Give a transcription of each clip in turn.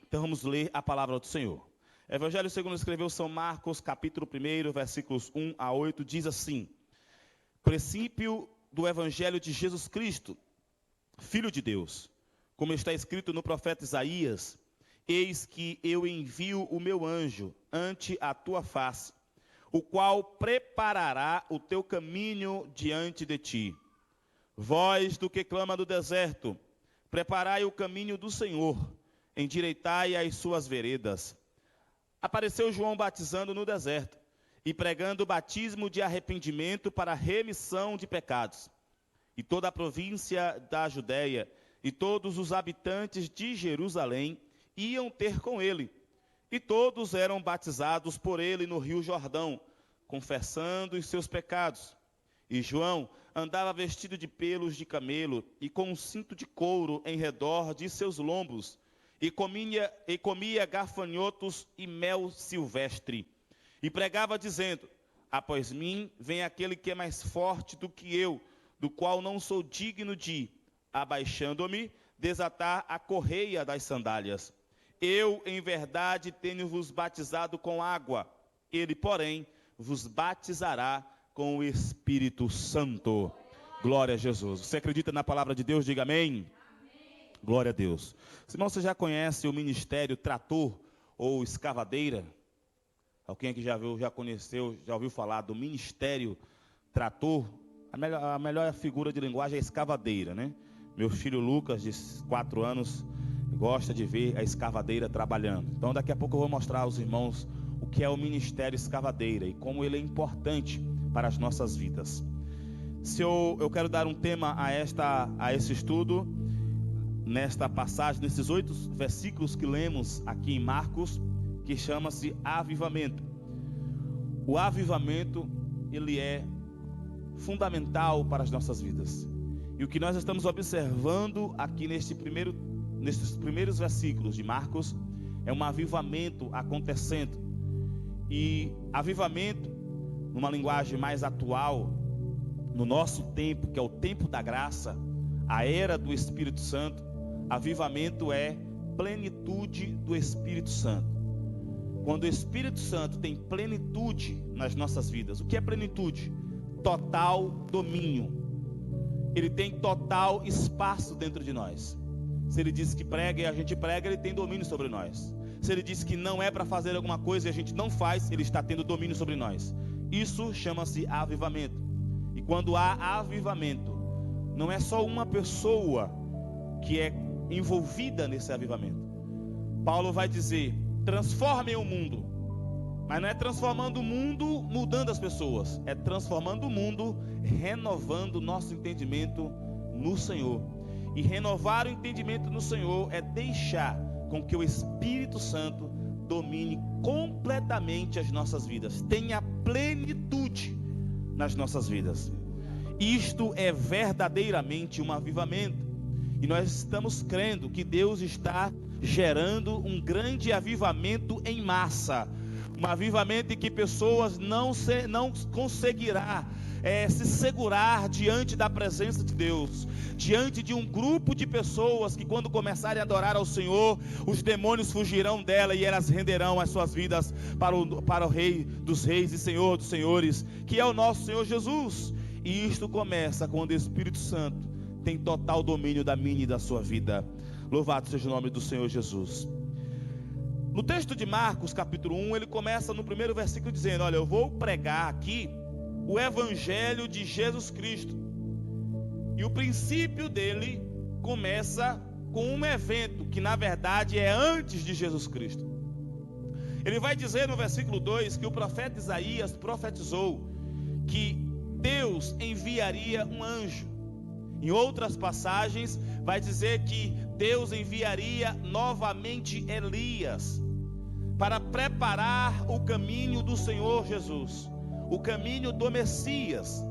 Então vamos ler a palavra do Senhor. Evangelho segundo escreveu São Marcos, capítulo 1, versículos 1 a 8, diz assim: princípio do Evangelho de Jesus Cristo, Filho de Deus, como está escrito no profeta Isaías: eis que eu envio o meu anjo ante a tua face, o qual preparará o teu caminho diante de ti. Voz do que clama do deserto, preparai o caminho do Senhor, endireitai as suas veredas. Apareceu João batizando no deserto e pregando o batismo de arrependimento para a remissão de pecados. E toda a província da Judéia e todos os habitantes de Jerusalém iam ter com ele. E todos eram batizados por ele no rio Jordão, confessando os seus pecados. E João andava vestido de pelos de camelo e com um cinto de couro em redor de seus lombos, e comia gafanhotos e mel silvestre. E pregava dizendo: após mim vem aquele que é mais forte do que eu, do qual não sou digno de, abaixando-me, desatar a correia das sandálias. Eu, em verdade, tenho-vos batizado com água, ele, porém, vos batizará com o Espírito Santo. Glória a Jesus. Você acredita na palavra de Deus? Diga amém. Glória a Deus. Irmão, você já conhece o ministério trator ou escavadeira? Alguém aqui já viu, já conheceu, já ouviu falar do ministério trator? A melhor figura de linguagem é a escavadeira, né? Meu filho Lucas, de 4 anos, gosta de ver a escavadeira trabalhando. Então daqui a pouco eu vou mostrar aos irmãos o que é o ministério escavadeira e como ele é importante para as nossas vidas. Eu quero dar um tema a esse estudo, nesta passagem, nesses 8 versículos que lemos aqui em Marcos, que chama-se avivamento. O avivamento, ele é fundamental para as nossas vidas. E o que nós estamos observando aqui nesses primeiros versículos de Marcos é um avivamento acontecendo. E avivamento, numa linguagem mais atual, no nosso tempo, que é o tempo da graça, a era do Espírito Santo, avivamento é plenitude do Espírito Santo. Quando o Espírito Santo tem plenitude nas nossas vidas, o que é plenitude? Total domínio. Ele tem total espaço dentro de nós. Se ele diz que prega e a gente prega, ele tem domínio sobre nós. Se ele diz que não é para fazer alguma coisa e a gente não faz, ele está tendo domínio sobre nós. Isso chama-se avivamento. E quando há avivamento, não é só uma pessoa que é envolvida nesse avivamento. Paulo vai dizer: transformem o mundo. Mas não é transformando o mundo mudando as pessoas, é transformando o mundo, renovando o nosso entendimento no Senhor. E renovar o entendimento no Senhor é deixar com que o Espírito Santo domine completamente as nossas vidas, tenha plenitude nas nossas vidas. Isto é verdadeiramente um avivamento. E nós estamos crendo que Deus está gerando um grande avivamento em massa. Um avivamento em que pessoas não conseguirá se segurar diante da presença de Deus, diante de um grupo de pessoas que, quando começarem a adorar ao Senhor, os demônios fugirão dela e elas renderão as suas vidas para o Rei dos Reis e Senhor dos Senhores, que é o nosso Senhor Jesus. E isto começa quando o Espírito Santo tem total domínio da minha e da sua vida. Louvado seja o nome do Senhor Jesus. No texto de Marcos, capítulo 1, ele começa no primeiro versículo dizendo: olha, eu vou pregar aqui o Evangelho de Jesus Cristo. E o princípio dele começa com um evento que na verdade é antes de Jesus Cristo. Ele vai dizer no versículo 2 que o profeta Isaías profetizou que Deus enviaria um anjo. Em outras passagens vai dizer que Deus enviaria novamente Elias para preparar o caminho do Senhor Jesus, o caminho do Messias.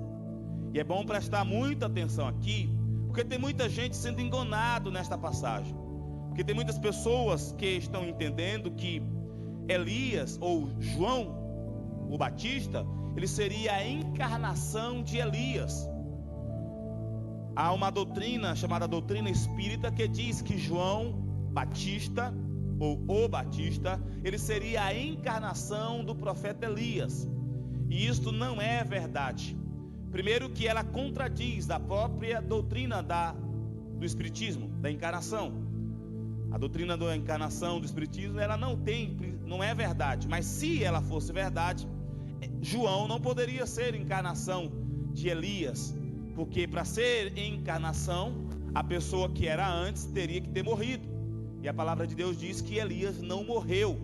E é bom prestar muita atenção aqui, porque tem muita gente sendo enganado nesta passagem. Porque tem muitas pessoas que estão entendendo que Elias ou João, o Batista, ele seria a encarnação de Elias. Há uma doutrina chamada doutrina espírita que diz que João Batista ou o Batista, ele seria a encarnação do profeta Elias. E isto não é verdade. Primeiro que ela contradiz a própria doutrina do Espiritismo, da encarnação. A doutrina da encarnação do Espiritismo, ela não é verdade. Mas se ela fosse verdade, João não poderia ser encarnação de Elias, porque para ser encarnação, a pessoa que era antes teria que ter morrido. E a palavra de Deus diz que Elias não morreu.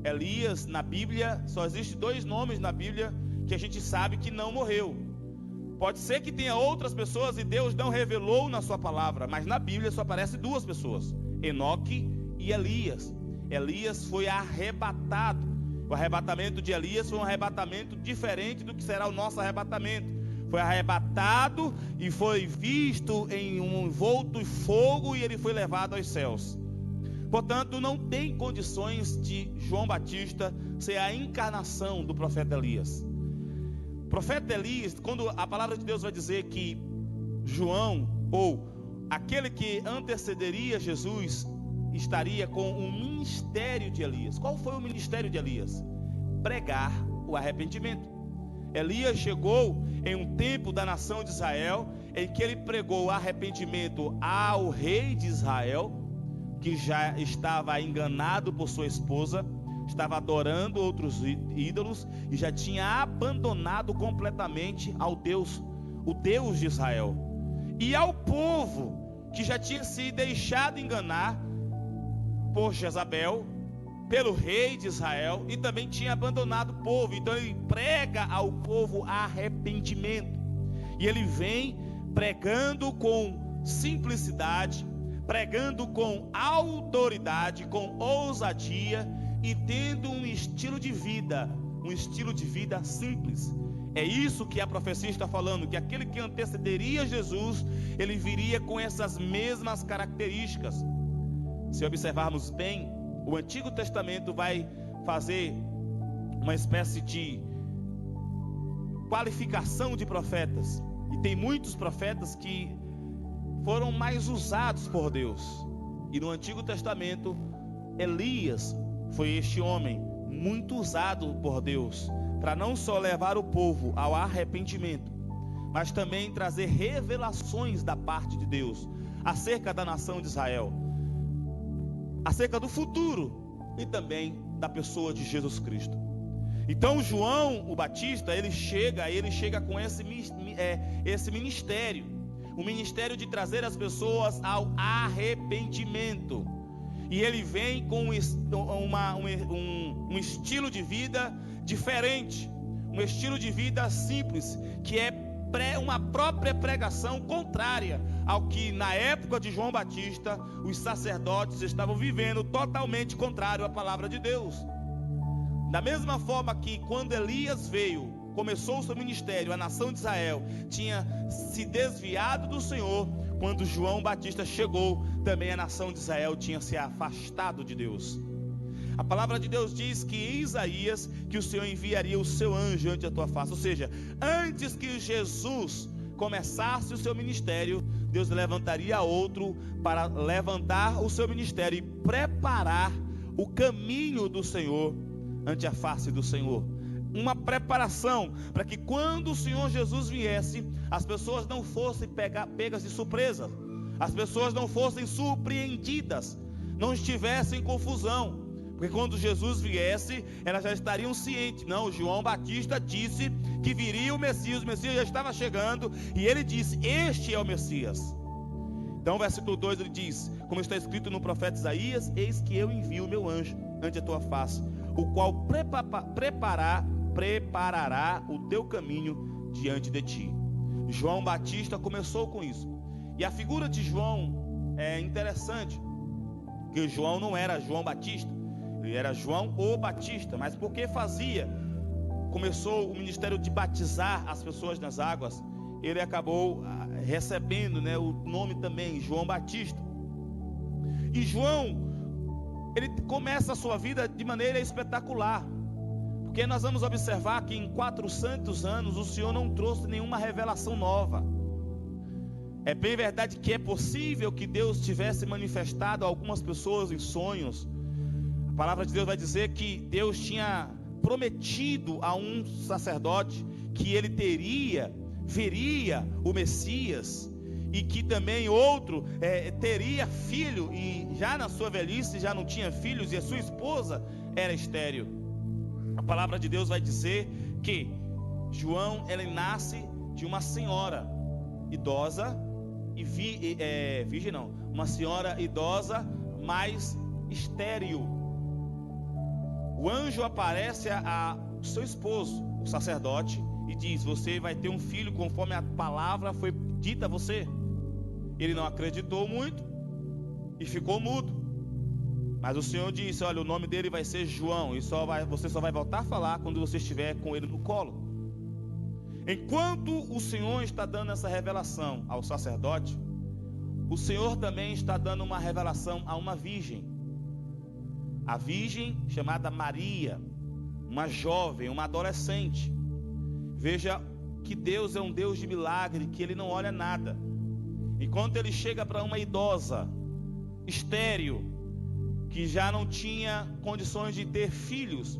Elias, na Bíblia, só existe 2 nomes na Bíblia que a gente sabe que não morreu. Pode ser que tenha outras pessoas e Deus não revelou na sua palavra, mas na Bíblia só aparecem 2 pessoas: Enoque e Elias. Elias foi arrebatado. O arrebatamento de Elias foi um arrebatamento diferente do que será o nosso arrebatamento. Foi arrebatado e foi visto em um envolto de fogo e ele foi levado aos céus. Portanto, não tem condições de João Batista ser a encarnação do profeta Elias. O profeta Elias, quando a palavra de Deus vai dizer que João, ou aquele que antecederia Jesus, estaria com o ministério de Elias. Qual foi o ministério de Elias? Pregar o arrependimento. Elias chegou em um tempo da nação de Israel, em que ele pregou o arrependimento ao rei de Israel, que já estava enganado por sua esposa, estava adorando outros ídolos e já tinha abandonado completamente o Deus de Israel. E ao povo que já tinha se deixado enganar por Jezabel, pelo rei de Israel, e também tinha abandonado o povo. Então ele prega ao povo arrependimento, e ele vem pregando com simplicidade, pregando com autoridade, com ousadia, e tendo um estilo de vida simples. É isso que a profecia está falando, que aquele que antecederia Jesus, ele viria com essas mesmas características. Se observarmos bem, o Antigo Testamento vai fazer uma espécie de qualificação de profetas, e tem muitos profetas que foram mais usados por Deus. E no Antigo Testamento, Elias foi este homem muito usado por Deus, para não só levar o povo ao arrependimento, mas também trazer revelações da parte de Deus acerca da nação de Israel, acerca do futuro e também da pessoa de Jesus Cristo. Então João o Batista, ele chega com esse ministério, o ministério de trazer as pessoas ao arrependimento. E ele vem com um estilo de vida diferente, um estilo de vida simples, que é uma própria pregação contrária ao que na época de João Batista os sacerdotes estavam vivendo, totalmente contrário à palavra de Deus. Da mesma forma que quando Elias começou o seu ministério, a nação de Israel tinha se desviado do Senhor. Quando João Batista chegou, também a nação de Israel tinha se afastado de Deus. A palavra de Deus diz que em Isaías, que o Senhor enviaria o seu anjo ante a tua face. Ou seja, antes que Jesus começasse o seu ministério, Deus levantaria outro para levantar o seu ministério e preparar o caminho do Senhor ante a face do Senhor. Uma preparação para que quando o Senhor Jesus viesse, as pessoas não fossem pegas de surpresa, as pessoas não fossem surpreendidas, não estivessem em confusão, porque quando Jesus viesse, elas já estariam cientes. Não, João Batista disse que viria o Messias já estava chegando, e ele disse: este é o Messias. Então, versículo 2 ele diz, como está escrito no profeta Isaías: eis que eu envio o meu anjo ante a tua face, o qual preparará o teu caminho diante de ti. João Batista começou com isso. E a figura de João é interessante, que João não era João Batista, ele era João o Batista. Mas porque começou o ministério de batizar as pessoas nas águas, ele acabou recebendo, o nome também, João Batista. E João, ele começa a sua vida de maneira espetacular, porque nós vamos observar que em 400 anos o Senhor não trouxe nenhuma revelação nova. É bem verdade que é possível que Deus tivesse manifestado a algumas pessoas em sonhos, palavra de Deus vai dizer que Deus tinha prometido a um sacerdote que ele veria o Messias, e que também outro teria filho, e já na sua velhice já não tinha filhos, e a sua esposa era estéril. A palavra de Deus vai dizer que João, ele nasce de uma senhora idosa, uma senhora idosa, mas estéril. O anjo aparece a seu esposo, o sacerdote, e diz: você vai ter um filho conforme a palavra foi dita a você. Ele não acreditou muito e ficou mudo. Mas o Senhor disse: olha, o nome dele vai ser João, e você só vai voltar a falar quando você estiver com ele no colo. Enquanto o Senhor está dando essa revelação ao sacerdote, o Senhor também está dando uma revelação a uma virgem. A virgem chamada Maria, uma jovem, uma adolescente. Veja que Deus é um Deus de milagre, que Ele não olha nada. Enquanto Ele chega para uma idosa, estéril, que já não tinha condições de ter filhos,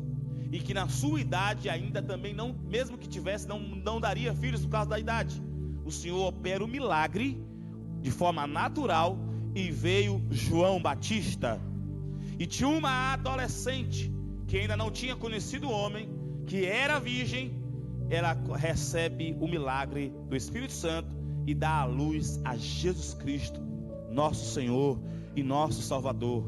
e que na sua idade ainda também não, mesmo que tivesse, não daria filhos por causa da idade, o Senhor opera o milagre de forma natural, e veio João Batista. E tinha uma adolescente que ainda não tinha conhecido o homem, que era virgem. Ela recebe o milagre do Espírito Santo e dá a luz a Jesus Cristo, nosso Senhor e nosso Salvador.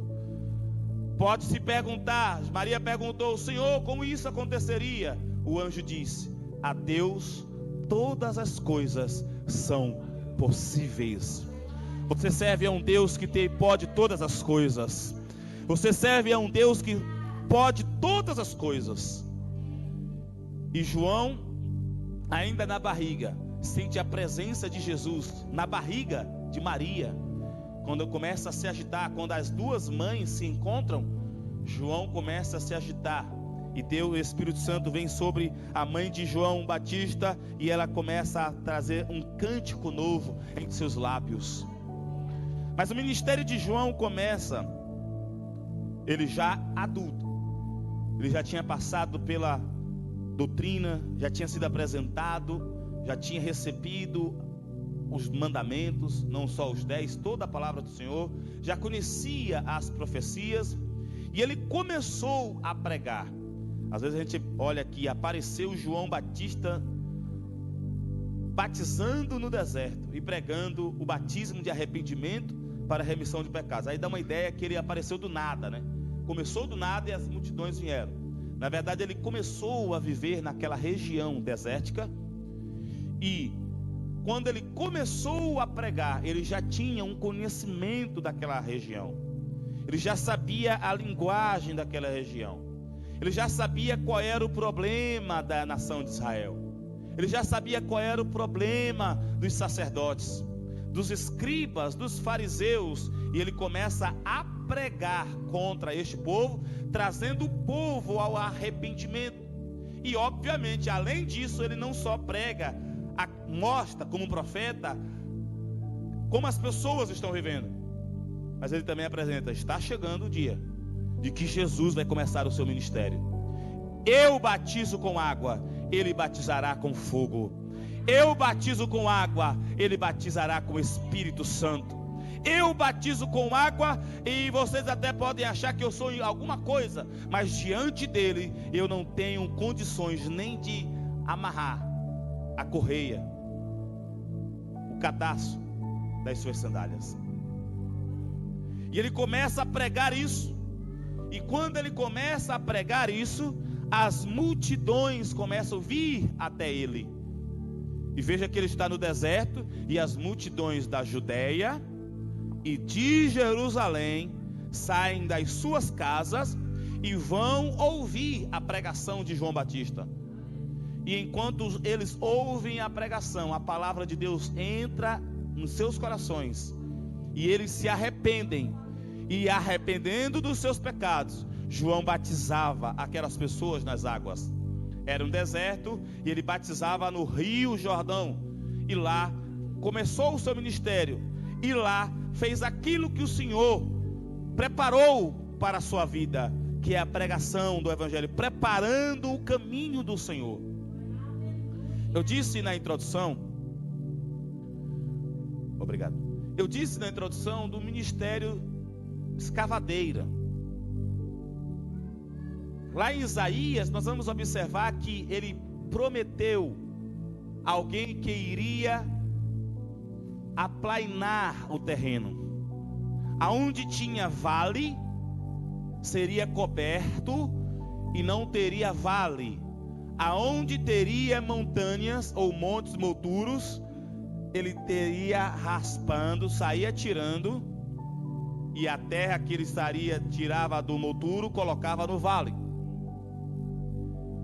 Pode se perguntar, Maria perguntou: Senhor, como isso aconteceria? O anjo disse: a Deus todas as coisas são possíveis. Você serve a um Deus que pode todas as coisas. Você serve a um Deus que pode todas as coisas. E João, ainda na barriga, sente a presença de Jesus na barriga de Maria. Quando começa a se agitar, quando as duas mães se encontram, João começa a se agitar, e Deus, o Espírito Santo, vem sobre a mãe de João Batista, e ela começa a trazer um cântico novo em seus lábios. Mas o ministério de João começa, ele já adulto, ele já tinha passado pela doutrina, já tinha sido apresentado, já tinha recebido os mandamentos, não só os 10, toda a palavra do Senhor, já conhecia as profecias, e ele começou a pregar. Às vezes a gente olha aqui, apareceu João Batista batizando no deserto e pregando o batismo de arrependimento para a remissão de pecados. Aí dá uma ideia que ele apareceu do nada, né? Começou do nada e as multidões vieram. Na verdade, ele começou a viver naquela região desértica, e quando ele começou a pregar, ele já tinha um conhecimento daquela região. Ele já sabia a linguagem daquela região. Ele já sabia qual era o problema da nação de Israel. Ele já sabia qual era o problema dos sacerdotes, dos escribas, dos fariseus. E ele começa a pregar contra este povo, trazendo o povo ao arrependimento. E obviamente, além disso, ele não só prega, mostra como profeta como as pessoas estão vivendo, mas ele também apresenta: está chegando o dia de que Jesus vai começar o seu ministério. Eu batizo com água, ele batizará com fogo. Eu batizo com água, ele batizará com o Espírito Santo. Eu batizo com água, e vocês até podem achar que eu sou alguma coisa, mas diante dele eu não tenho condições nem de amarrar a correia, o cadastro das suas sandálias. E ele começa a pregar isso. E quando ele começa a pregar isso, as multidões começam a vir até ele. E veja que ele está no deserto, e as multidões da Judeia e de Jerusalém saem das suas casas e vão ouvir a pregação de João Batista. E enquanto eles ouvem a pregação, a palavra de Deus entra nos seus corações, e eles se arrependem. E arrependendo dos seus pecados, João batizava aquelas pessoas nas águas. Era um deserto, e ele batizava no Rio Jordão. E lá começou o seu ministério. E lá fez aquilo que o Senhor preparou para a sua vida, que é a pregação do Evangelho, preparando o caminho do Senhor. Eu disse na introdução, obrigado. Eu disse na introdução do ministério escavadeira. Lá em Isaías, nós vamos observar que ele prometeu alguém que iria aplainar o terreno. Aonde tinha vale, seria coberto e não teria vale. Aonde teria montanhas ou montes molduros, ele teria raspando, saía tirando, e a terra que ele tirava do monturo, colocava no vale.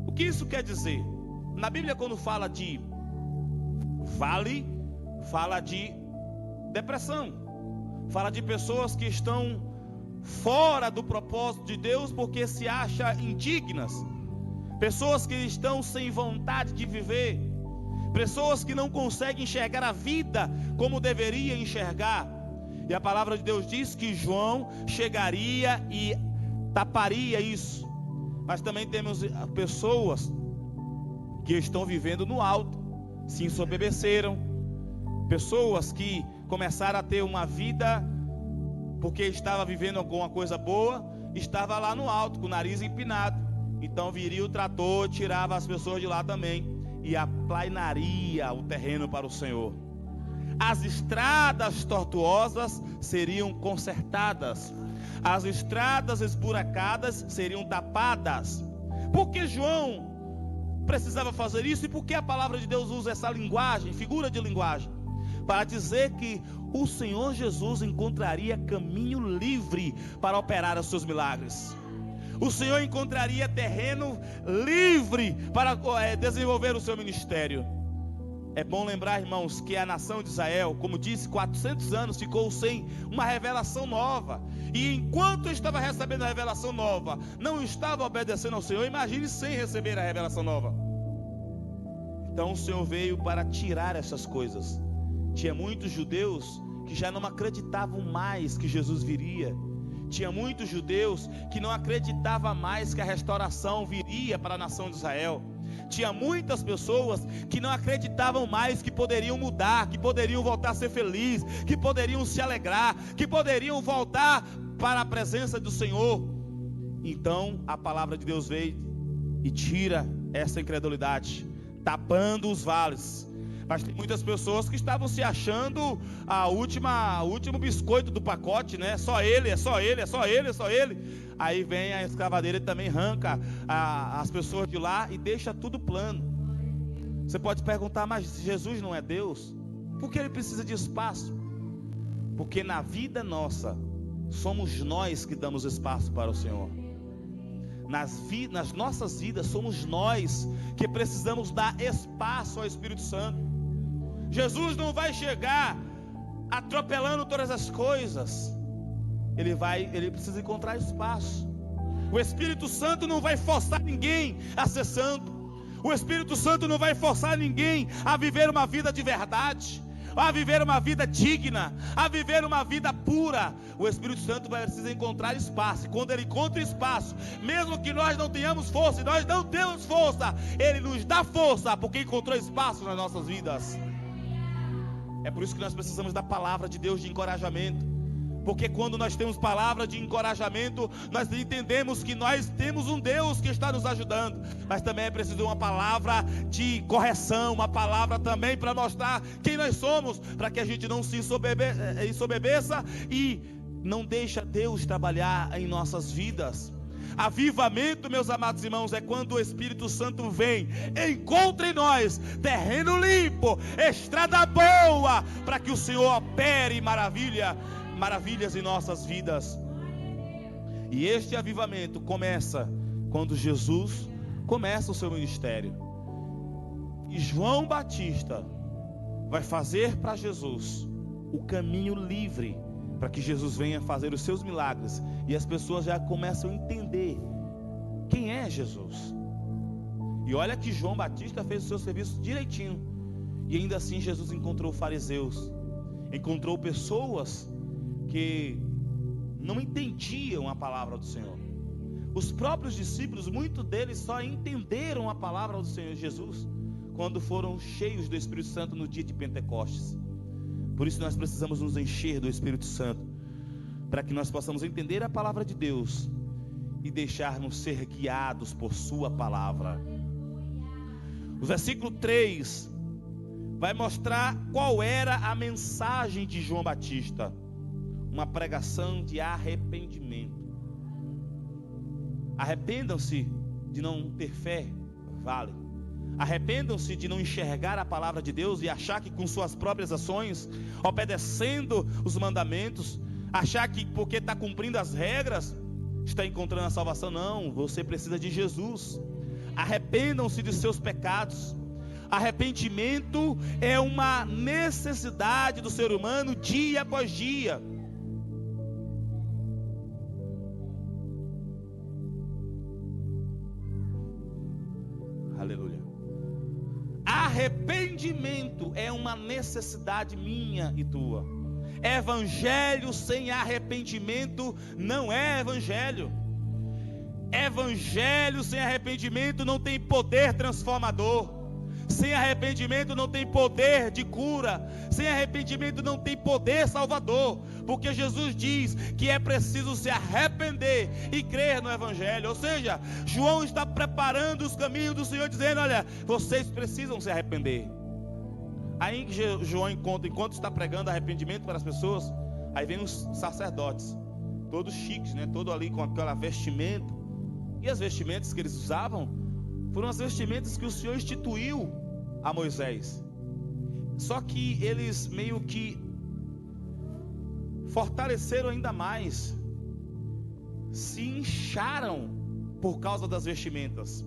O que isso quer dizer? Na Bíblia, quando fala de vale, fala de depressão, fala de pessoas que estão fora do propósito de Deus porque se acham indignas, pessoas que estão sem vontade de viver, pessoas que não conseguem enxergar a vida como deveria enxergar. E a palavra de Deus diz que João chegaria e taparia isso. Mas também temos pessoas que estão vivendo no alto, se ensoberbeceram, pessoas que começaram a ter uma vida porque estava vivendo alguma coisa boa, estava lá no alto com o nariz empinado. Então viria o trator, tirava as pessoas de lá também e aplainaria o terreno para o Senhor. As estradas tortuosas seriam consertadas, as estradas esburacadas seriam tapadas. Por que João precisava fazer isso? E por que a palavra de Deus usa essa linguagem, figura de linguagem? Para dizer que o Senhor Jesus encontraria caminho livre para operar os seus milagres. O Senhor encontraria terreno livre para desenvolver o seu ministério. É bom lembrar, irmãos, que a nação de Israel, como disse, 400 anos ficou sem uma revelação nova. E enquanto estava recebendo a revelação nova, não estava obedecendo ao Senhor. Imagine sem receber a revelação nova. Então o Senhor veio para tirar essas coisas. Tinha muitos judeus que já não acreditavam mais que Jesus viria. Tinha muitos judeus que não acreditavam mais que a restauração viria para a nação de Israel. Tinha muitas pessoas que não acreditavam mais que poderiam mudar, que poderiam voltar a ser felizes, que poderiam se alegrar, que poderiam voltar para a presença do Senhor. Então a palavra de Deus veio e tira essa incredulidade, tapando os vales. Mas tem muitas pessoas que estavam se achando o último biscoito do pacote, né? Só ele, é só ele, é só ele, é só ele. Aí vem a escavadeira e também arranca as pessoas de lá e deixa tudo plano. Você pode perguntar, mas Jesus não é Deus? Por que ele precisa de espaço? Porque na vida nossa, somos nós que damos espaço para o Senhor. Nas nossas vidas, somos nós que precisamos dar espaço ao Espírito Santo. Jesus não vai chegar atropelando todas as coisas. Ele precisa encontrar espaço. O Espírito Santo não vai forçar ninguém a ser santo. O Espírito Santo não vai forçar ninguém a viver uma vida de verdade, a viver uma vida digna, a viver uma vida pura. O Espírito Santo vai precisar encontrar espaço. E quando ele encontra espaço, mesmo que nós não tenhamos força, e nós não temos força, ele nos dá força, porque encontrou espaço nas nossas vidas. É por isso que nós precisamos da palavra de Deus de encorajamento. Porque quando nós temos palavra de encorajamento, nós entendemos que nós temos um Deus que está nos ajudando. Mas também é preciso uma palavra de correção, uma palavra também para mostrar quem nós somos, para que a gente não se ensoberbeça e não deixe Deus trabalhar em nossas vidas. Avivamento, meus amados irmãos, é quando o Espírito Santo vem, encontra em nós terreno limpo, estrada boa, para que o Senhor opere maravilhas em nossas vidas. E este avivamento começa quando Jesus começa o seu ministério. E João Batista vai fazer para Jesus o caminho livre, para que Jesus venha fazer os seus milagres. E as pessoas já começam a entender quem é Jesus. E olha que João Batista fez o seu serviço direitinho. E ainda assim Jesus encontrou fariseus, encontrou pessoas que não entendiam a palavra do Senhor. Os próprios discípulos, muitos deles só entenderam a palavra do Senhor Jesus quando foram cheios do Espírito Santo no dia de Pentecostes. Por isso nós precisamos nos encher do Espírito Santo, para que nós possamos entender a palavra de Deus e deixarmos ser guiados por sua palavra. O versículo 3 vai mostrar qual era a mensagem de João Batista: uma pregação de arrependimento. Arrependam-se de não ter fé, vale. Arrependam-se de não enxergar a palavra de Deus e achar que com suas próprias ações, obedecendo os mandamentos, achar que porque está cumprindo as regras, está encontrando a salvação. Não, você precisa de Jesus. Arrependam-se de seus pecados. Arrependimento é uma necessidade do ser humano dia após dia. Aleluia. Arrependimento é uma necessidade minha e tua. Evangelho sem arrependimento não é evangelho. Evangelho sem arrependimento não tem poder transformador. Sem arrependimento não tem poder de cura. Sem arrependimento não tem poder salvador. Porque Jesus diz que é preciso se arrepender e crer no Evangelho. Ou seja, João está preparando os caminhos do Senhor, dizendo: olha, vocês precisam se arrepender. Aí João enquanto está pregando arrependimento para as pessoas, aí vem os sacerdotes, todos chiques, né? Todo ali com aquela vestimenta. E as vestimentas que eles usavam foram as vestimentas que o Senhor instituiu a Moisés. Só que eles meio que fortaleceram ainda mais, se incharam por causa das vestimentas.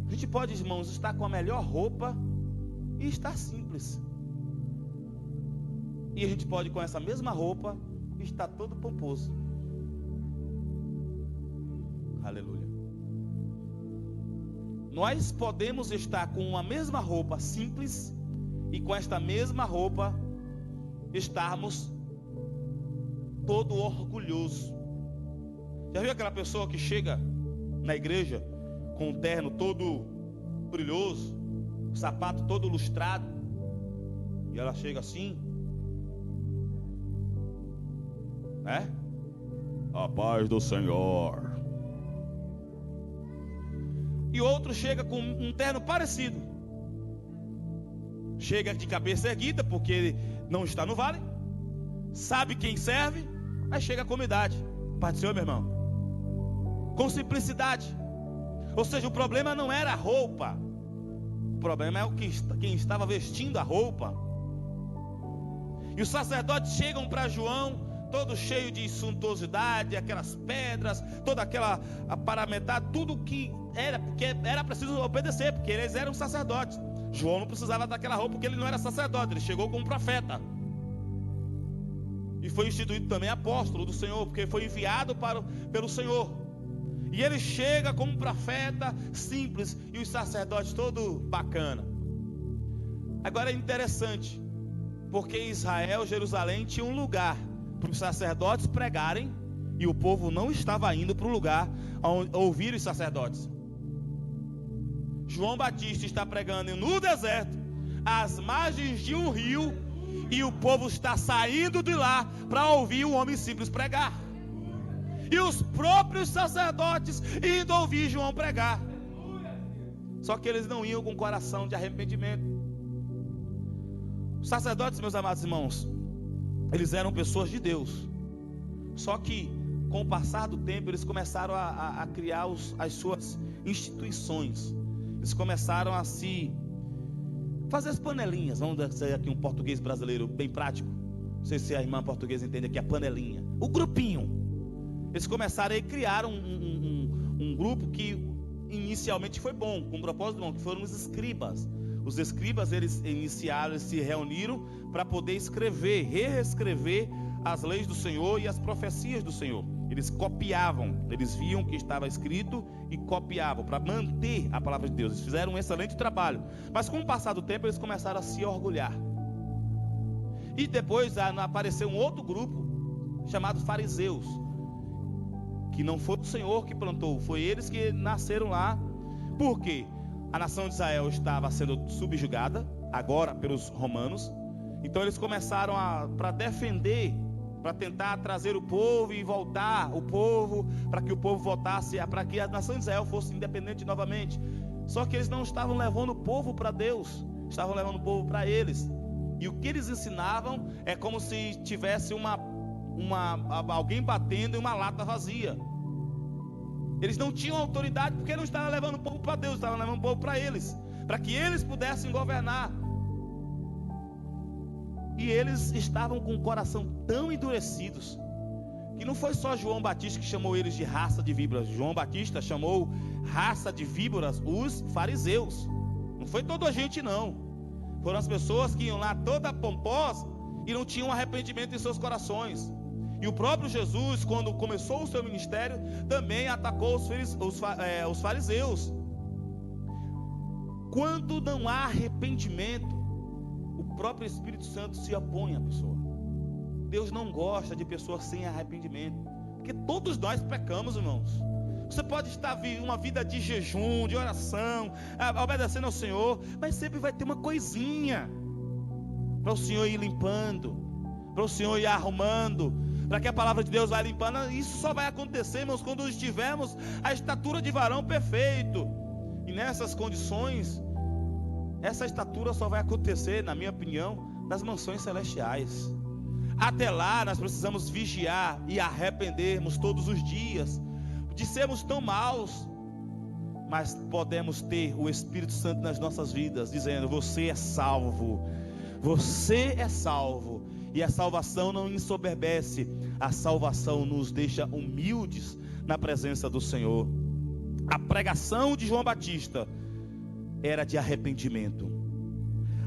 A gente pode, irmãos, estar com a melhor roupa e estar simples. E a gente pode, com essa mesma roupa, estar todo pomposo. Aleluia. Nós podemos estar com a mesma roupa simples e com esta mesma roupa estarmos todo orgulhoso. Já viu aquela pessoa que chega na igreja com um terno todo brilhoso, o sapato todo lustrado, e ela chega assim, né? A paz do Senhor. E outro chega com um terno parecido, chega de cabeça erguida, porque ele não está no vale, sabe quem serve, aí chega com humildade. Paz do Senhor, meu irmão, com simplicidade. Ou seja, o problema não era a roupa, o problema é quem estava vestindo a roupa. E os sacerdotes chegam para João todo cheio de suntuosidade, aquelas pedras, toda aquela paramentar, tudo que era, porque era preciso obedecer, porque eles eram sacerdotes. João não precisava daquela roupa, porque ele não era sacerdote, ele chegou como profeta. E foi instituído também apóstolo do Senhor, porque foi enviado pelo Senhor. E ele chega como profeta simples, e os sacerdotes todo bacana. Agora é interessante, porque Israel, Jerusalém, tinha um lugar para os sacerdotes pregarem, e o povo não estava indo para o lugar onde ouvir os sacerdotes. João Batista está pregando no deserto, às margens de um rio, e o povo está saindo de lá para ouvir um homem simples pregar. E os próprios sacerdotes indo ouvir João pregar. Só que eles não iam com coração de arrependimento. Os sacerdotes, meus amados irmãos, eles eram pessoas de Deus. Só que com o passar do tempo eles começaram a criar as suas instituições. Eles começaram a se fazer as panelinhas. Vamos dizer aqui um português brasileiro bem prático. Não sei se a irmã portuguesa entende aqui a panelinha. O grupinho. Eles começaram a criar um grupo que inicialmente foi bom, com um propósito bom, que foram os escribas. Os escribas, eles se reuniram para poder escrever, reescrever as leis do Senhor e as profecias do Senhor. Eles copiavam, eles viam o que estava escrito e copiavam para manter a palavra de Deus. Eles fizeram um excelente trabalho, mas com o passar do tempo eles começaram a se orgulhar. E depois apareceu um outro grupo chamado fariseus, que não foi o Senhor que plantou, foi eles que nasceram lá. Por quê? A nação de Israel estava sendo subjugada agora pelos romanos. Então eles começaram para defender, para tentar trazer o povo e voltar o povo, para que o povo voltasse, para que a nação de Israel fosse independente novamente. Só que eles não estavam levando o povo para Deus, estavam levando o povo para eles. E o que eles ensinavam é como se tivesse alguém batendo em uma lata vazia. Eles não tinham autoridade porque não estavam levando o povo para Deus, estavam levando o povo para eles, para que eles pudessem governar. E eles estavam com o coração tão endurecidos que não foi só João Batista que chamou eles de raça de víboras. João Batista chamou raça de víboras os fariseus. Não foi toda a gente, não. Foram as pessoas que iam lá toda pomposa e não tinham arrependimento em seus corações. E o próprio Jesus, quando começou o seu ministério, também atacou os fariseus. Quando não há arrependimento, o próprio Espírito Santo se opõe à pessoa. Deus não gosta de pessoas sem arrependimento, porque todos nós pecamos, irmãos. Você pode estar vivendo uma vida de jejum, de oração, obedecendo ao Senhor, mas sempre vai ter uma coisinha para o Senhor ir limpando, para o Senhor ir arrumando, para que a palavra de Deus vá limpando. Isso só vai acontecer, irmãos, quando estivermos a estatura de varão perfeito. E nessas condições, essa estatura só vai acontecer, na minha opinião, nas mansões celestiais. Até lá nós precisamos vigiar e arrependermos todos os dias de sermos tão maus, mas podemos ter o Espírito Santo nas nossas vidas, dizendo: você é salvo, você é salvo. E a salvação não ensoberbece, a salvação nos deixa humildes na presença do Senhor. A pregação de João Batista era de arrependimento.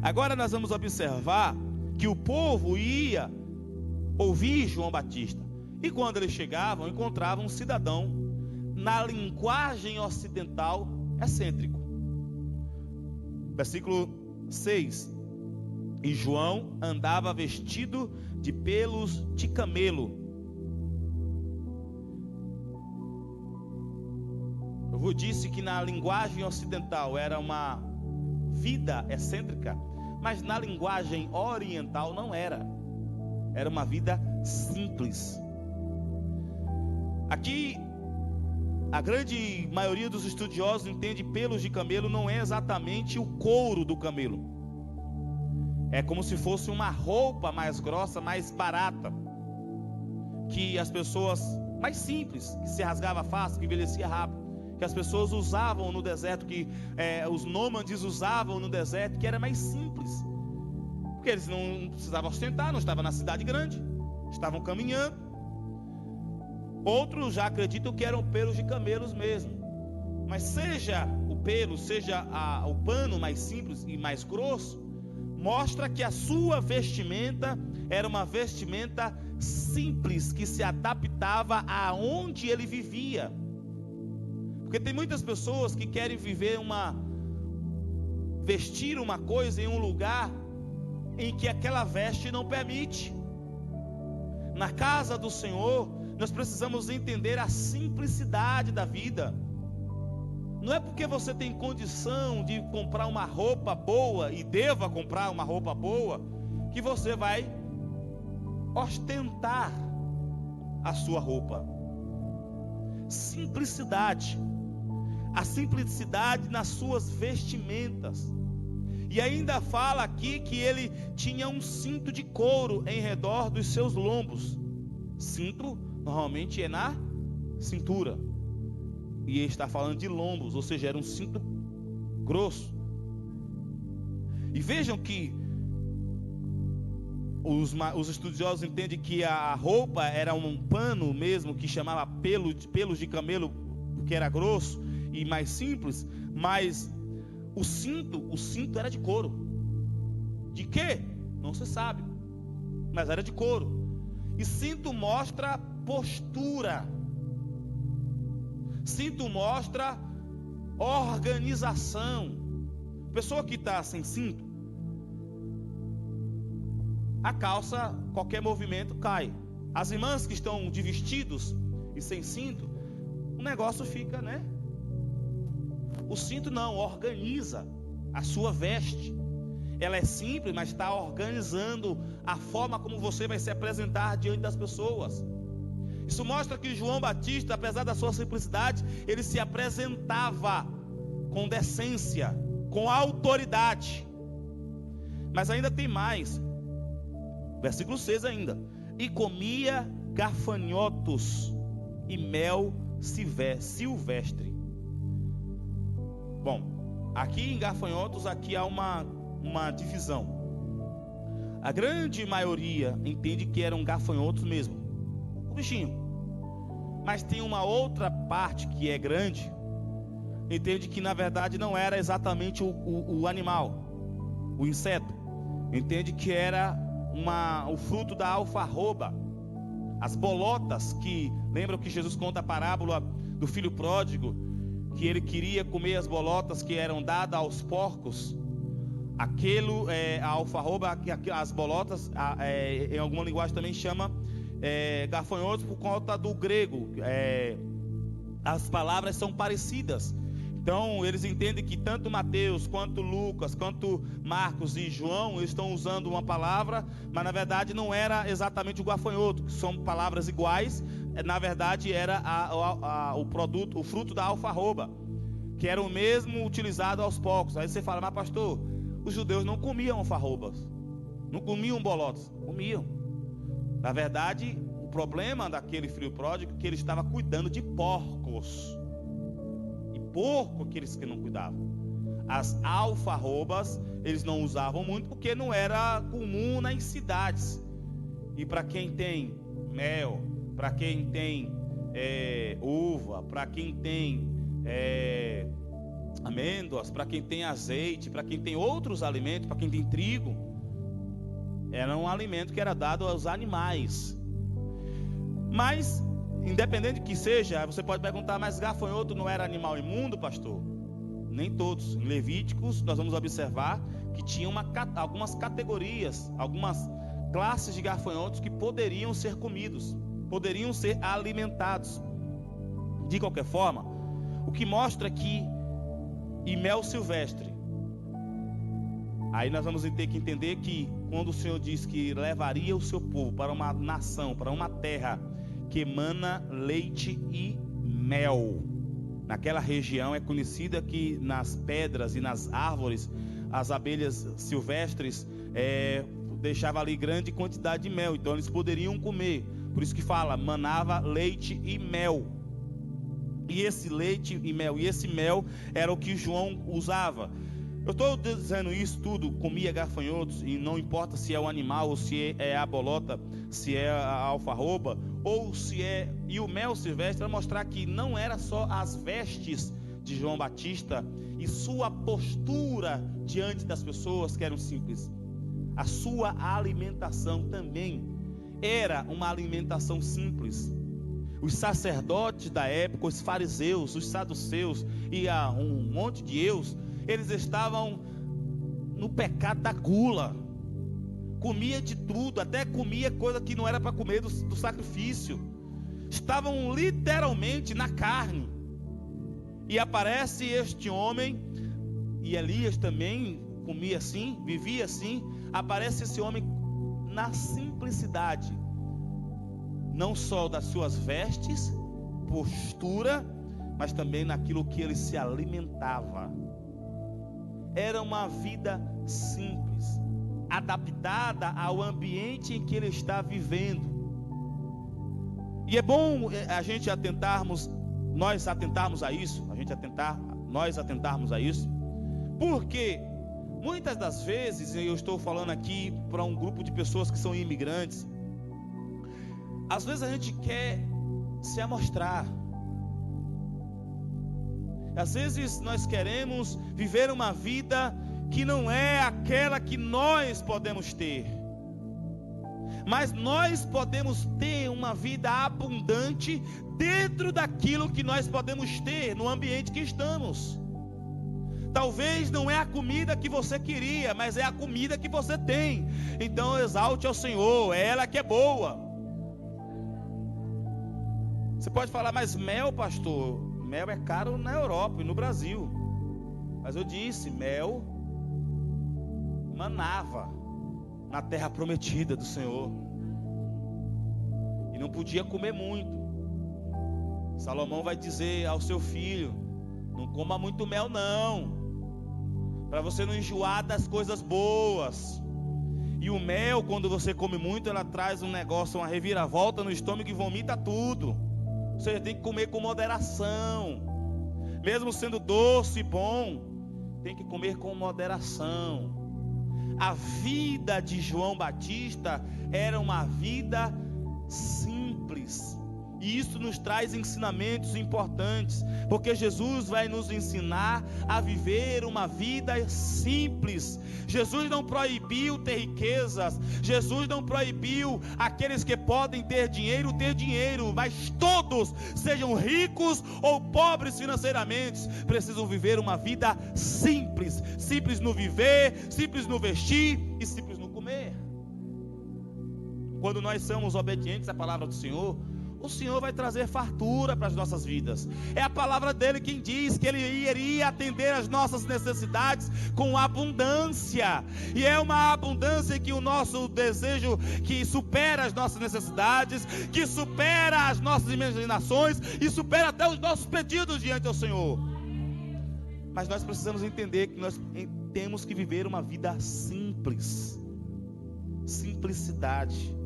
Agora nós vamos observar que o povo ia ouvir João Batista, e quando eles chegavam, encontravam um cidadão na linguagem ocidental excêntrico. Versículo 6: e João andava vestido de pelos de camelo. Eu vos disse que na linguagem ocidental era uma vida excêntrica, mas na linguagem oriental não era. Era uma vida simples. Aqui, a grande maioria dos estudiosos entende pelos de camelo não é exatamente o couro do camelo. É como se fosse uma roupa mais grossa, mais barata, que as pessoas, mais simples, que se rasgava fácil, que envelhecia rápido, que as pessoas usavam no deserto, que os nômades usavam no deserto, que era mais simples, porque eles não precisavam ostentar, não estavam na cidade grande, estavam caminhando. Outros já acreditam que eram pelos de camelos mesmo, mas seja o pelo, seja o pano mais simples e mais grosso, mostra que a sua vestimenta era uma vestimenta simples, que se adaptava aonde ele vivia. Porque tem muitas pessoas que querem vestir uma coisa em um lugar em que aquela veste não permite. Na casa do Senhor, nós precisamos entender a simplicidade da vida. Não é porque você tem condição de comprar uma roupa boa, e deva comprar uma roupa boa, que você vai ostentar a sua roupa. Simplicidade. A simplicidade nas suas vestimentas. E ainda fala aqui que ele tinha um cinto de couro em redor dos seus lombos. Cinto normalmente é na cintura, e ele está falando de lombos, ou seja, era um cinto grosso. E vejam que os estudiosos entendem que a roupa era um pano mesmo, que chamava pelos de camelo, porque era grosso e mais simples. Mas o cinto era de couro. De quê? Não se sabe, mas era de couro. E cinto mostra postura, cinto mostra organização. Pessoa que está sem cinto, a calça, qualquer movimento cai. As irmãs que estão de vestidos e sem cinto, o negócio fica, né? O cinto não, organiza a sua veste. Ela é simples, mas está organizando a forma como você vai se apresentar diante das pessoas. Isso mostra que João Batista, apesar da sua simplicidade, ele se apresentava com decência, com autoridade. Mas ainda tem mais. Versículo 6 ainda. E comia gafanhotos e mel silvestre. Bom, aqui em gafanhotos, aqui há uma divisão. A grande maioria entende que eram gafanhotos mesmo, o bichinho. Mas tem uma outra parte que é grande, entende que na verdade não era exatamente o animal, o inseto. Entende que era o fruto da alfarroba, as bolotas, que lembram que Jesus conta a parábola do filho pródigo, que ele queria comer as bolotas que eram dadas aos porcos. Aquilo, a alfarroba, as bolotas, em alguma linguagem também chama gafanhotos por conta do grego. As palavras são parecidas. Então eles entendem que tanto Mateus, quanto Lucas, quanto Marcos e João, eles estão usando uma palavra, mas na verdade não era exatamente o gafanhoto, que são palavras iguais. Na verdade era o fruto da alfarroba, que era o mesmo utilizado aos porcos. Aí você fala, mas pastor, os judeus não comiam alfarrobas, não comiam bolotas, comiam. Na verdade, o problema daquele filho pródigo é que ele estava cuidando de porcos. E porco aqueles que não cuidavam. As alfarrobas eles não usavam muito porque não era comum nas cidades. E para quem tem mel, para quem tem uva, para quem tem amêndoas, para quem tem azeite, para quem tem outros alimentos, para quem tem trigo, era um alimento que era dado aos animais. Mas independente do que seja, você pode perguntar, mas gafanhoto não era animal imundo, pastor? Nem todos. Em Levíticos nós vamos observar que tinha algumas categorias, algumas classes de gafanhotos que poderiam ser comidos, poderiam ser alimentados. De qualquer forma, o que mostra que e mel silvestre. Aí nós vamos ter que entender que quando o Senhor diz que levaria o seu povo para uma nação, para uma terra que emana leite e mel. Naquela região é conhecida que nas pedras e nas árvores as abelhas silvestres deixavam ali grande quantidade de mel, então eles poderiam comer. Por isso que fala, manava leite e mel. E esse leite e mel, e esse mel era o que João usava. Eu estou dizendo isso tudo, comia gafanhotos, e não importa se é o animal, ou se é a bolota, se é a alfarroba, ou se é... E o mel silvestre, para mostrar que não era só as vestes de João Batista e sua postura diante das pessoas que eram simples. A sua alimentação também era uma alimentação simples. Os sacerdotes da época, os fariseus, os saduceus e um monte de eus, eles estavam no pecado da gula. Comia de tudo, até comia coisa que não era para comer do sacrifício. Estavam literalmente na carne. E aparece este homem, e Elias também comia assim, vivia assim. Aparece esse homem na simplicidade, não só das suas vestes, postura, mas também naquilo que ele se alimentava. Era uma vida simples, adaptada ao ambiente em que ele está vivendo. E é bom nós atentarmos a isso, porque muitas das vezes, eu estou falando aqui para um grupo de pessoas que são imigrantes, às vezes a gente quer se amostrar. Às vezes nós queremos viver uma vida que não é aquela que nós podemos ter. Mas nós podemos ter uma vida abundante dentro daquilo que nós podemos ter no ambiente que estamos. Talvez não é a comida que você queria, mas é a comida que você tem. Então exalte ao Senhor, é ela que é boa. Você pode falar, mas mel, pastor, mel é caro na Europa e no Brasil. Mas eu disse, mel manava na terra prometida do Senhor. E não podia comer muito. Salomão vai dizer ao seu filho: não coma muito mel não, para você não enjoar das coisas boas. E o mel, quando você come muito, ela traz um negócio, uma reviravolta no estômago e vomita tudo. Você tem que comer com moderação. Mesmo sendo doce e bom, tem que comer com moderação. A vida de João Batista era uma vida simples. E isso nos traz ensinamentos importantes, porque Jesus vai nos ensinar a viver uma vida simples. Jesus não proibiu ter riquezas, Jesus não proibiu aqueles que podem ter dinheiro, mas todos, sejam ricos ou pobres financeiramente, precisam viver uma vida simples. Simples no viver, simples no vestir e simples no comer. Quando nós somos obedientes à palavra do Senhor, o Senhor vai trazer fartura para as nossas vidas. É a palavra dele quem diz que ele iria atender as nossas necessidades com abundância. E é uma abundância que o nosso desejo, que supera as nossas necessidades, que supera as nossas imaginações e supera até os nossos pedidos diante do Senhor. Mas nós precisamos entender que nós temos que viver uma vida simples. Simplicidade.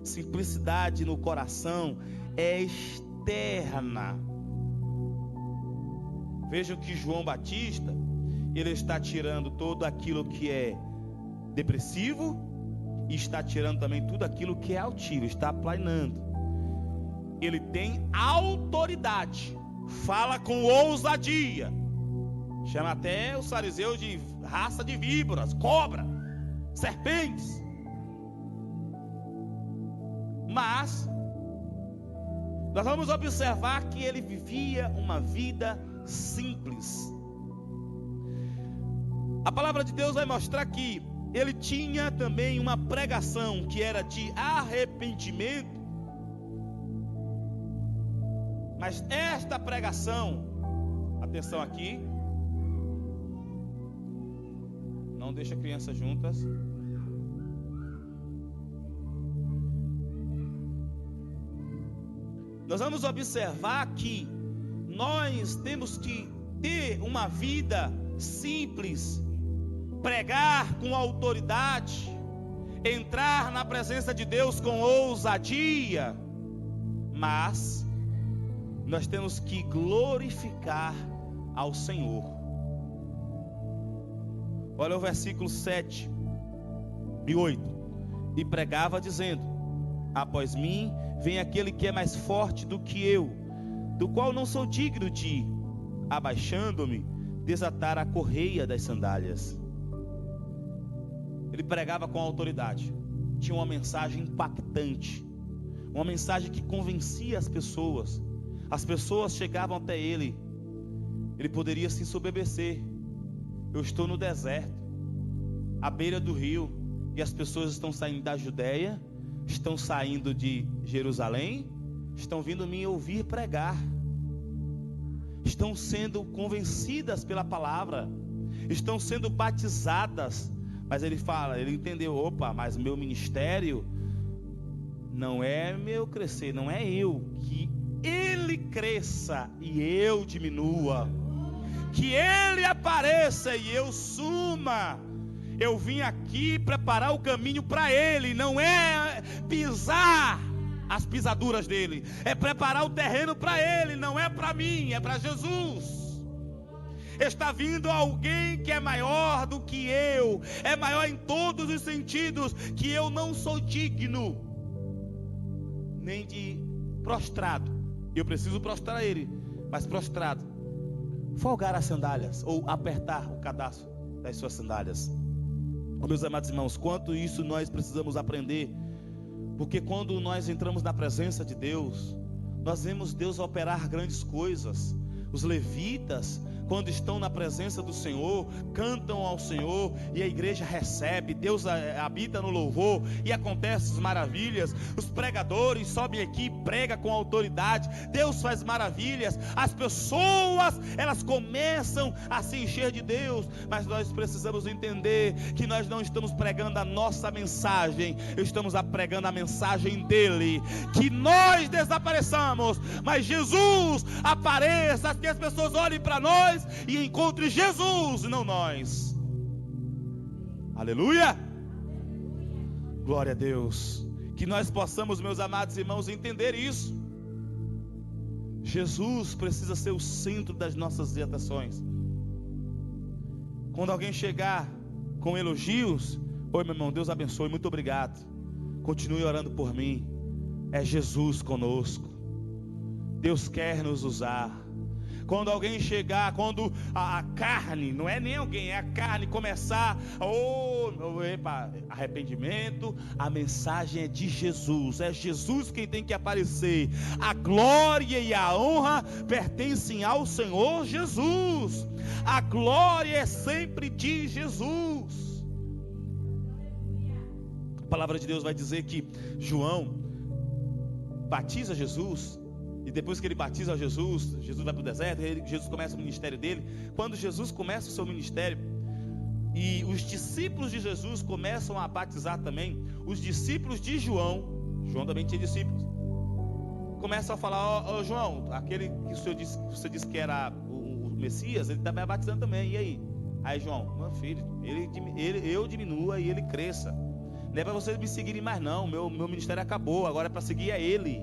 Simplicidade no coração é externa. Vejam que João Batista, ele está tirando tudo aquilo que é depressivo e está tirando também tudo aquilo que é altivo, está aplanando. Ele tem autoridade, fala com ousadia, chama até os fariseus de raça de víboras, cobra, serpentes. Mas nós vamos observar que ele vivia uma vida simples. A palavra de Deus vai mostrar que ele tinha também uma pregação que era de arrependimento. Mas esta pregação, atenção aqui, não deixa crianças juntas. Nós vamos observar que nós temos que ter uma vida simples, pregar com autoridade, entrar na presença de Deus com ousadia, mas nós temos que glorificar ao Senhor. Olha o versículo 7 e 8. E pregava dizendo: após mim vem aquele que é mais forte do que eu, do qual não sou digno de, abaixando-me, desatar a correia das sandálias. Ele pregava com autoridade, tinha uma mensagem impactante, uma mensagem que convencia as pessoas chegavam até ele. Ele poderia se ensoberbecer: eu estou no deserto, à beira do rio, e as pessoas estão saindo da Judeia, estão saindo de Jerusalém, estão vindo me ouvir pregar, estão sendo convencidas pela palavra, estão sendo batizadas. Mas ele fala, ele entendeu: opa, mas meu ministério não é meu crescer, não é eu, que ele cresça e eu diminua, que ele apareça e eu suma. Eu vim aqui preparar o caminho para ele, não é pisar as pisaduras dele, é preparar o terreno para ele, não é para mim, é para Jesus. Está vindo alguém que é maior do que eu, é maior em todos os sentidos, que eu não sou digno nem de prostrado. Eu preciso prostrar ele, mas prostrado, folgar as sandálias ou apertar o cadastro das suas sandálias. Meus amados irmãos, quanto isso nós precisamos aprender, porque quando nós entramos na presença de Deus, nós vemos Deus operar grandes coisas, Os levitas, quando estão na presença do Senhor, cantam ao Senhor e a igreja recebe, Deus habita no louvor e acontecem as maravilhas. Os pregadores sobem aqui, pregam com autoridade, Deus faz maravilhas. As pessoas, elas começam a se encher de Deus, mas nós precisamos entender que nós não estamos pregando a nossa mensagem, estamos pregando a mensagem dele. Que nós desapareçamos, mas Jesus apareça, que as pessoas olhem para nós e encontre Jesus, não nós. Aleluia! Glória a Deus. Que nós possamos, meus amados irmãos, entender isso. Jesus precisa ser o centro das nossas exaltações. Quando alguém chegar com elogios: oi, meu irmão, Deus abençoe, muito obrigado, continue orando por mim. É Jesus conosco, Deus quer nos usar. Quando alguém chegar, quando a carne, não é nem alguém, é a carne começar, arrependimento, a mensagem é de Jesus, é Jesus quem tem que aparecer. A glória e a honra pertencem ao Senhor Jesus. A glória é sempre de Jesus. A palavra de Deus vai dizer que João batiza Jesus. E depois que ele batiza Jesus, Jesus vai para o deserto, Jesus começa o ministério dele. Quando Jesus começa o seu ministério, e os discípulos de Jesus começam a batizar também, os discípulos de João também tinha discípulos, começam a falar: ó João, aquele que você disse que era o Messias, ele também está batizando também, e aí? Aí João: meu filho, eu diminua e ele cresça. Não é para vocês me seguirem mais não, meu ministério acabou, agora é para seguir a ele.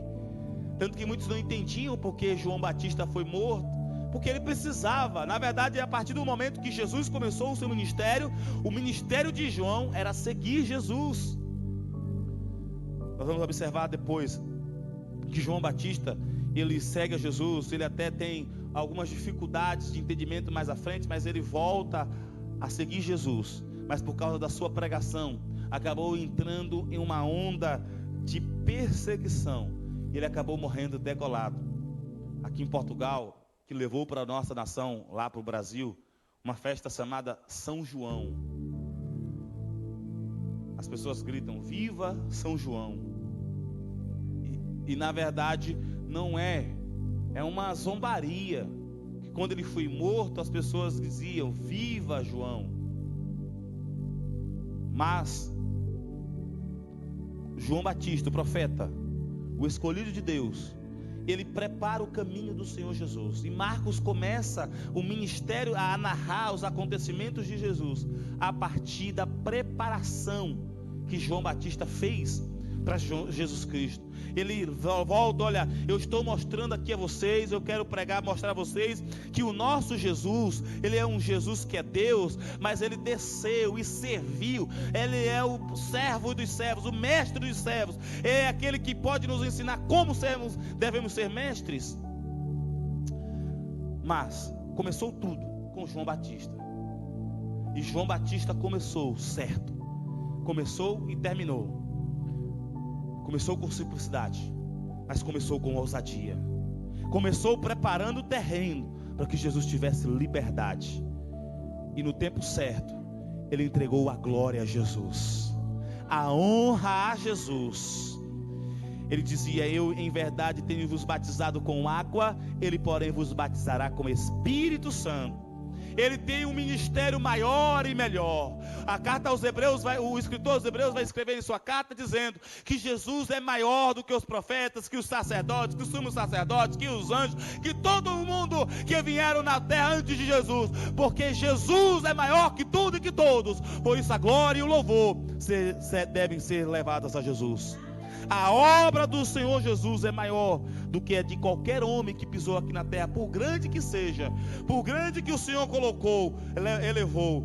Tanto que muitos não entendiam porque João Batista foi morto, porque ele precisava. Na verdade, a partir do momento que Jesus começou o seu ministério, o ministério de João era seguir Jesus. Nós vamos observar depois que João Batista, ele segue a Jesus, ele até tem algumas dificuldades de entendimento mais à frente, mas ele volta a seguir Jesus. Mas por causa da sua pregação, acabou entrando em uma onda de perseguição. Ele acabou morrendo degolado. Aqui em Portugal, que levou para a nossa nação, lá para o Brasil, uma festa chamada São João. As pessoas gritam: viva São João. E na verdade não é uma zombaria. Que quando ele foi morto, as pessoas diziam: viva João. Mas João Batista, o profeta, o escolhido de Deus, ele prepara o caminho do Senhor Jesus. E Marcos começa o ministério a narrar os acontecimentos de Jesus a partir da preparação que João Batista fez para Jesus Cristo. Ele volta: olha, eu estou mostrando aqui a vocês, eu quero mostrar a vocês que o nosso Jesus, ele é um Jesus que é Deus, mas ele desceu e serviu. Ele é o servo dos servos, o mestre dos servos, é aquele que pode nos ensinar como devemos ser mestres. Mas começou tudo com João Batista, e João Batista começou certo, começou e terminou. Começou com simplicidade, mas começou com ousadia. Começou preparando o terreno para que Jesus tivesse liberdade. E no tempo certo, ele entregou a glória a Jesus, a honra a Jesus. Ele dizia: eu em verdade tenho vos batizado com água, ele porém vos batizará com Espírito Santo. Ele tem um ministério maior e melhor. A carta aos Hebreus, o escritor aos Hebreus vai escrever em sua carta dizendo que Jesus é maior do que os profetas, que os sacerdotes, que os sumos sacerdotes, que os anjos, que todo mundo que vieram na terra antes de Jesus, porque Jesus é maior que tudo e que todos. Por isso a glória e o louvor devem ser levadas a Jesus. A obra do Senhor Jesus é maior do que a de qualquer homem que pisou aqui na terra, por grande que seja, por grande que o Senhor colocou, elevou.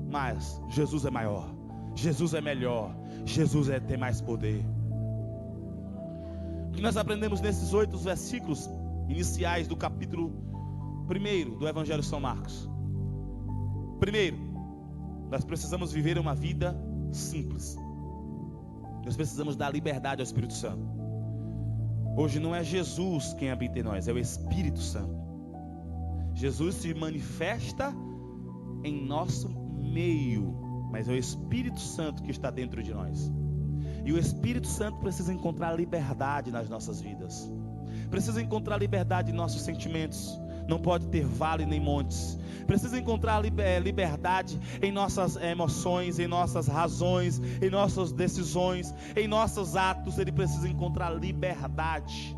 Mas Jesus é maior, Jesus é melhor, Jesus tem mais poder. O que nós aprendemos nesses 8 versículos iniciais do capítulo 1 do Evangelho de São Marcos? Primeiro, nós precisamos viver uma vida simples. Nós precisamos dar liberdade ao Espírito Santo. Hoje não é Jesus quem habita em nós, é o Espírito Santo. Jesus se manifesta em nosso meio, mas é o Espírito Santo que está dentro de nós. E o Espírito Santo precisa encontrar liberdade nas nossas vidas, precisa encontrar liberdade em nossos sentimentos. Não pode ter vale nem montes. Precisa encontrar liberdade em nossas emoções, em nossas razões, em nossas decisões, em nossos atos. Ele precisa encontrar liberdade.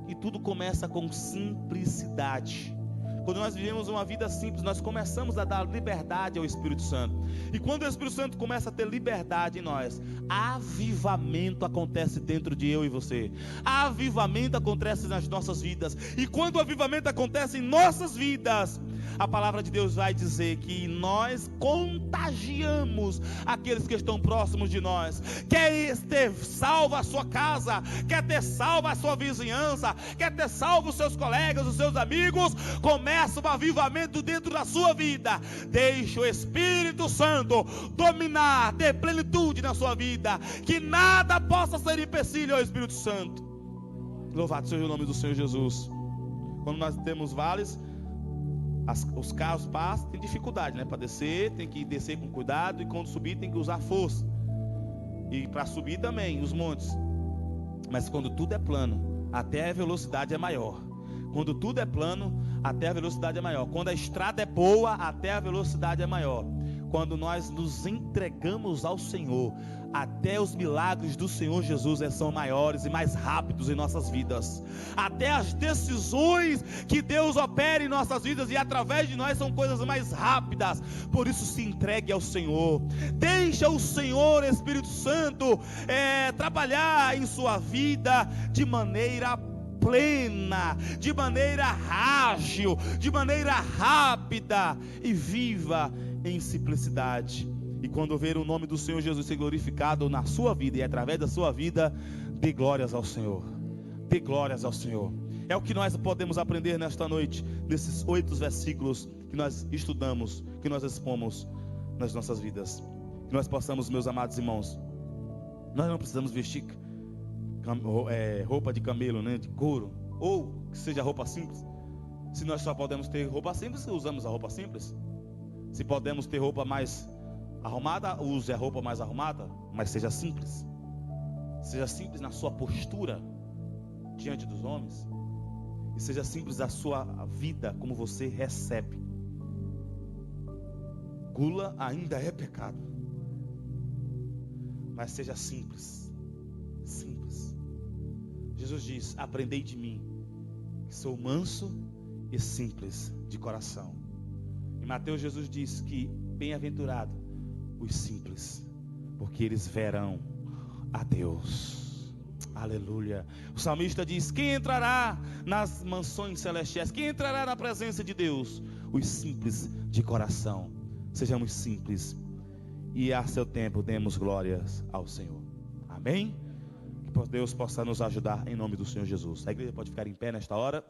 E tudo começa com simplicidade. Quando nós vivemos uma vida simples, nós começamos a dar liberdade ao Espírito Santo. E quando o Espírito Santo começa a ter liberdade em nós, avivamento acontece dentro de eu e você. Avivamento acontece nas nossas vidas. E quando o avivamento acontece em nossas vidas, a palavra de Deus vai dizer que nós contagiamos aqueles que estão próximos de nós. Quer ter salvo a sua casa, quer ter salvo a sua vizinhança, quer ter salvo os seus colegas, os seus amigos, começa um avivamento dentro da sua vida. Deixe o Espírito Santo dominar, ter plenitude na sua vida, que nada possa ser empecilho ao Espírito Santo. Louvado seja o nome do Senhor Jesus. Quando nós temos vales, os carros passam, tem dificuldade, para descer, tem que descer com cuidado, e quando subir tem que usar força, e para subir também os montes. Mas quando tudo é plano, até a velocidade é maior. Quando tudo é plano, até a velocidade é maior. Quando a estrada é boa, até a velocidade é maior. Quando nós nos entregamos ao Senhor, até os milagres do Senhor Jesus são maiores e mais rápidos em nossas vidas. Até as decisões que Deus opera em nossas vidas e através de nós são coisas mais rápidas. Por isso se entregue ao Senhor. Deixa o Senhor Espírito Santo trabalhar em sua vida de maneira plena, de maneira ágil, de maneira rápida, e viva em simplicidade. E quando ver o nome do Senhor Jesus ser glorificado na sua vida e através da sua vida, dê glórias ao Senhor. Dê glórias ao Senhor. É o que nós podemos aprender nesta noite, nesses 8 versículos que nós estudamos, que nós expomos nas nossas vidas. Que nós possamos, meus amados irmãos, nós não precisamos vestir roupa de camelo, de couro, ou que seja roupa simples. Se nós só podemos ter roupa simples, usamos a roupa simples. Se podemos ter roupa mais arrumada, use a roupa mais arrumada, mas seja simples. Seja simples na sua postura diante dos homens, e seja simples a sua vida como você recebe. Gula ainda é pecado, mas seja simples. Simples. Jesus diz: aprendei de mim, que sou manso e simples de coração. Em Mateus, Jesus diz que bem-aventurado os simples, porque eles verão a Deus. Aleluia. O salmista diz: quem entrará nas mansões celestiais? Quem entrará na presença de Deus? Os simples de coração. Sejamos simples, e a seu tempo demos glórias ao Senhor. Amém? Que Deus possa nos ajudar em nome do Senhor Jesus. A igreja pode ficar em pé nesta hora.